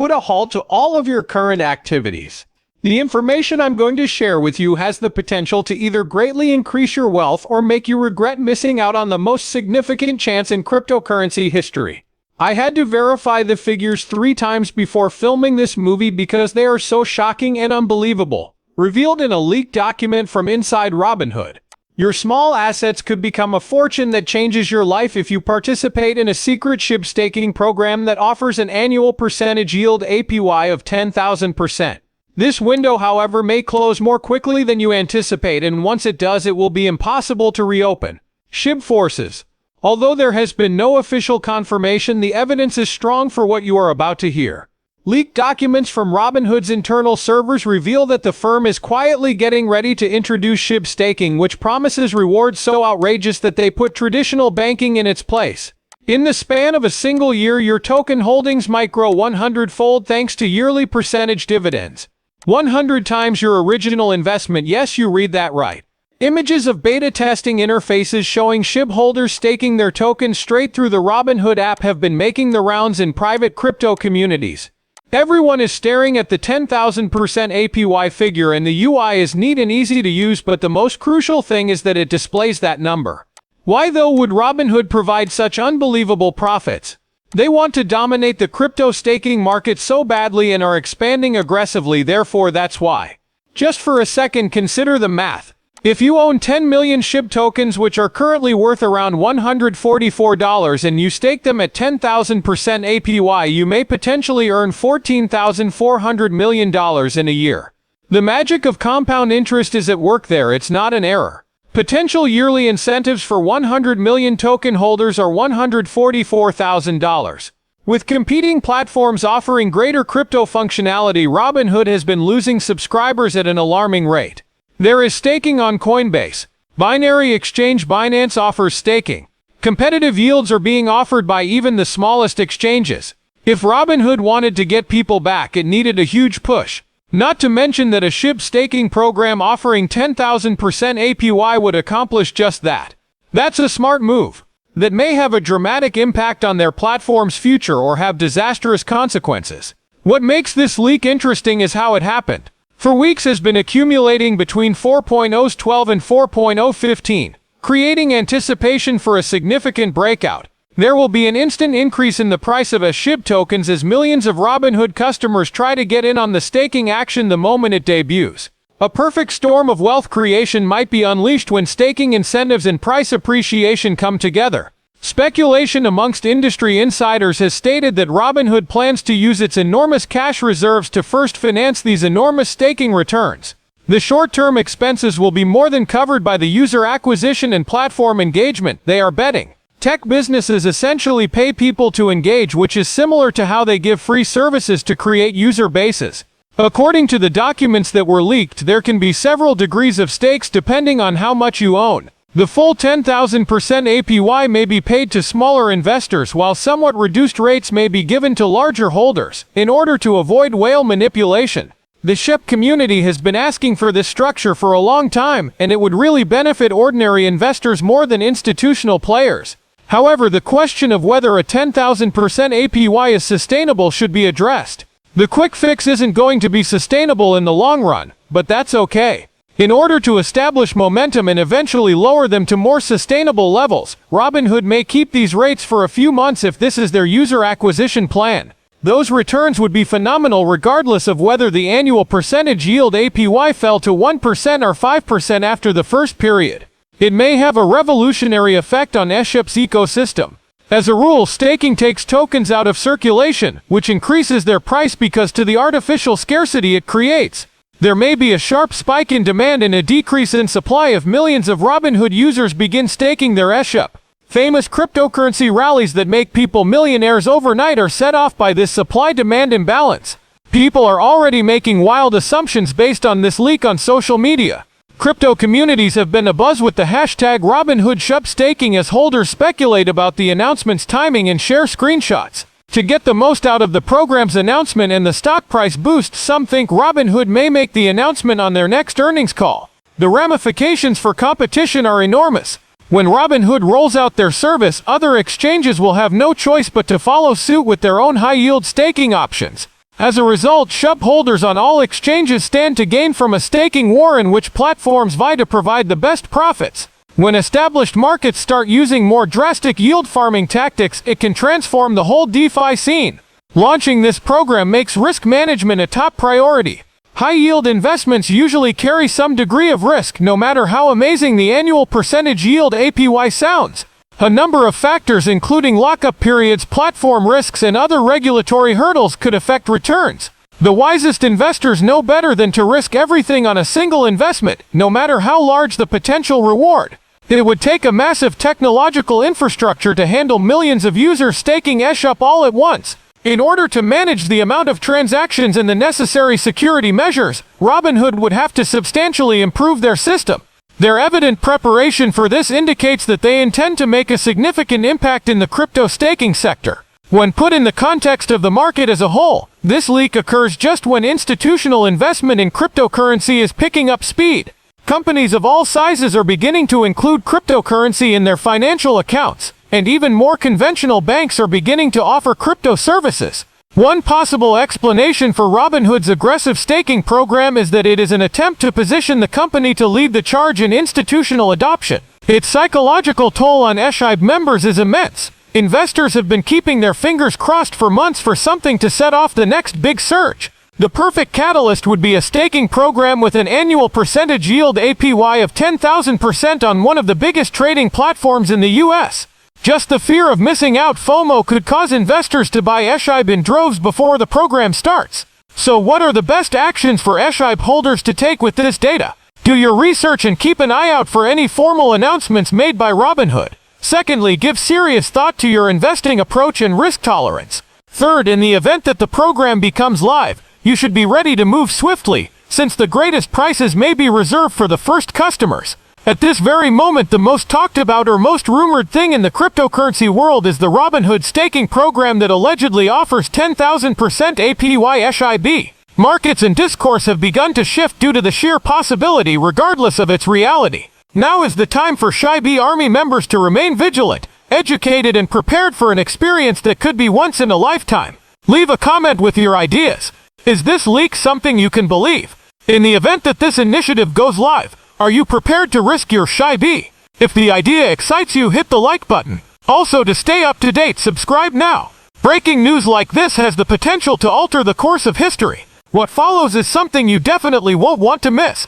put a halt to all of your current activities. The information I'm going to share with you has the potential to either greatly increase your wealth or make you regret missing out on the most significant chance in cryptocurrency history. I had to verify the figures 3 times before filming this movie because they are so shocking and unbelievable. Revealed in a leaked document from inside Robinhood. Your small assets could become a fortune that changes your life if you participate in a secret Shib staking program that offers an annual percentage yield APY of 10,000%. This window, however, may close more quickly than you anticipate, and once it does, it will be impossible to reopen. Shib forces. Although there has been no official confirmation, the evidence is strong for what you are about to hear. Leaked documents from Robinhood's internal servers reveal that the firm is quietly getting ready to introduce Shib staking, which promises rewards so outrageous that they put traditional banking in its place. In the span of a single year, your token holdings might grow 100-fold thanks to yearly percentage dividends. 100 times your original investment. Yes, you read that right. Images of beta testing interfaces showing Shib holders staking their tokens straight through the Robinhood app have been making the rounds in private crypto communities. Everyone is staring at the 10,000% APY figure, and the UI is neat and easy to use, but the most crucial thing is that it displays that number. Why though would Robinhood provide such unbelievable profits? They want to dominate the crypto staking market so badly and are expanding aggressively, therefore that's why. Just for a second, consider the math. If you own 10 million Shib tokens, which are currently worth around $144, and you stake them at 10,000% APY, you may potentially earn $14,400 million in a year. The magic of compound interest is at work there, it's not an error. Potential yearly incentives for 100 million token holders are $144,000. With competing platforms offering greater crypto functionality, Robinhood has been losing subscribers at an alarming rate. There is staking on Coinbase. Binary exchange Binance offers staking. Competitive yields are being offered by even the smallest exchanges. If Robinhood wanted to get people back, it needed a huge push. Not to mention that a Shib staking program offering 10,000% APY would accomplish just that. That's a smart move that may have a dramatic impact on their platform's future or have disastrous consequences. What makes this leak interesting is how it happened. For weeks has been accumulating between 4.012 and 4.015, creating anticipation for a significant breakout. There will be an instant increase in the price of a Shib tokens as millions of Robinhood customers try to get in on the staking action the moment it debuts. A perfect storm of wealth creation might be unleashed when staking incentives and price appreciation come together. Speculation amongst industry insiders has stated that Robinhood plans to use its enormous cash reserves to first finance these enormous staking returns. The short-term expenses will be more than covered by the user acquisition and platform engagement, they are betting. Tech businesses essentially pay people to engage, which is similar to how they give free services to create user bases. According to the documents that were leaked, there can be several degrees of stakes depending on how much you own. The full 10,000% APY may be paid to smaller investors, while somewhat reduced rates may be given to larger holders, in order to avoid whale manipulation. The Shib community has been asking for this structure for a long time, and it would really benefit ordinary investors more than institutional players. However, the question of whether a 10,000% APY is sustainable should be addressed. The quick fix isn't going to be sustainable in the long run, but that's okay. In order to establish momentum and eventually lower them to more sustainable levels, Robinhood may keep these rates for a few months if this is their user acquisition plan. Those returns would be phenomenal regardless of whether the annual percentage yield APY fell to 1% or 5% after the first period. It may have a revolutionary effect on Shib's ecosystem. As a rule, staking takes tokens out of circulation, which increases their price because to the artificial scarcity it creates. There may be a sharp spike in demand and a decrease in supply if millions of Robinhood users begin staking their Shib. Famous cryptocurrency rallies that make people millionaires overnight are set off by this supply-demand imbalance. People are already making wild assumptions based on this leak on social media. Crypto communities have been abuzz with the hashtag Robinhood Shib staking as holders speculate about the announcement's timing and share screenshots. To get the most out of the program's announcement and the stock price boost, some think Robinhood may make the announcement on their next earnings call. The ramifications for competition are enormous. When Robinhood rolls out their service, other exchanges will have no choice but to follow suit with their own high-yield staking options. As a result, Shib holders on all exchanges stand to gain from a staking war in which platforms vie to provide the best profits. When established markets start using more drastic yield farming tactics, it can transform the whole DeFi scene. Launching this program makes risk management a top priority. High-yield investments usually carry some degree of risk, no matter how amazing the annual percentage yield APY sounds. A number of factors, including lockup periods, platform risks, and other regulatory hurdles, could affect returns. The wisest investors know better than to risk everything on a single investment, no matter how large the potential reward. It would take a massive technological infrastructure to handle millions of users staking Shib all at once. In order to manage the amount of transactions and the necessary security measures, Robinhood would have to substantially improve their system. Their evident preparation for this indicates that they intend to make a significant impact in the crypto staking sector. When put in the context of the market as a whole, this leak occurs just when institutional investment in cryptocurrency is picking up speed. Companies of all sizes are beginning to include cryptocurrency in their financial accounts, and even more conventional banks are beginning to offer crypto services. One possible explanation for Robinhood's aggressive staking program is that it is an attempt to position the company to lead the charge in institutional adoption. Its psychological toll on Shib members is immense. Investors have been keeping their fingers crossed for months for something to set off the next big surge. The perfect catalyst would be a staking program with an annual percentage yield APY of 10,000% on one of the biggest trading platforms in the US. Just the fear of missing out FOMO could cause investors to buy Shib in droves before the program starts. So what are the best actions for Shib holders to take with this data? Do your research and keep an eye out for any formal announcements made by Robinhood. Secondly, give serious thought to your investing approach and risk tolerance. Third, in the event that the program becomes live, you should be ready to move swiftly, since the greatest prices may be reserved for the first customers. At this very moment, the most talked about or most rumored thing in the cryptocurrency world is the Robinhood staking program that allegedly offers 10,000% APY Shib. Markets and discourse have begun to shift due to the sheer possibility, regardless of its reality. Now is the time for Shib Army members to remain vigilant, educated, and prepared for an experience that could be once in a lifetime. Leave a comment with your ideas. Is this leak something you can believe? In the event that this initiative goes live, are you prepared to risk your Shib? If the idea excites you, hit the like button. Also, to stay up to date, subscribe now. Breaking news like this has the potential to alter the course of history. What follows is something you definitely won't want to miss.